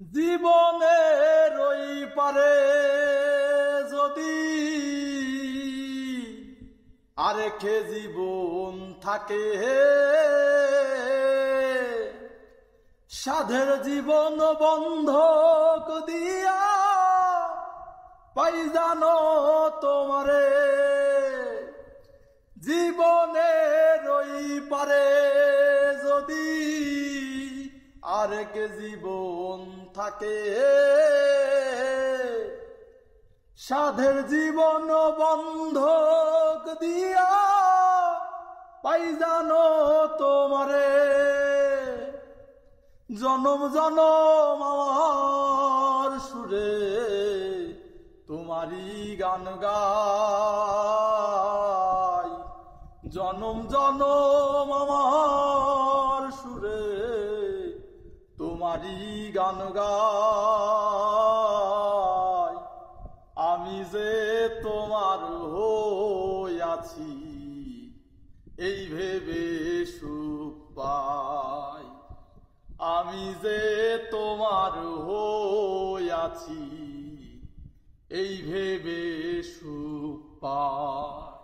জীবনের ওই পারে যদি আরেকে জীবন থাকে, সাধের জীবন বন্ধক দিয়া পাই জানো তোমারে। জীবনের ওই পারে যদি আরেক জীবন থাকে, সাধের জীবন বন্ধক দিয়া পাই জানো তোমারে। জনম জনম আমার সুরে তোমারই গান গাই, জনম জনম আমার সুরে তোমারই গান গাই। আমি যে তোমার হইয়াছি এই ভেবে সুখ পাই, আমি যে তোমার হইয়াছি এই ভেবে সুখ পাই।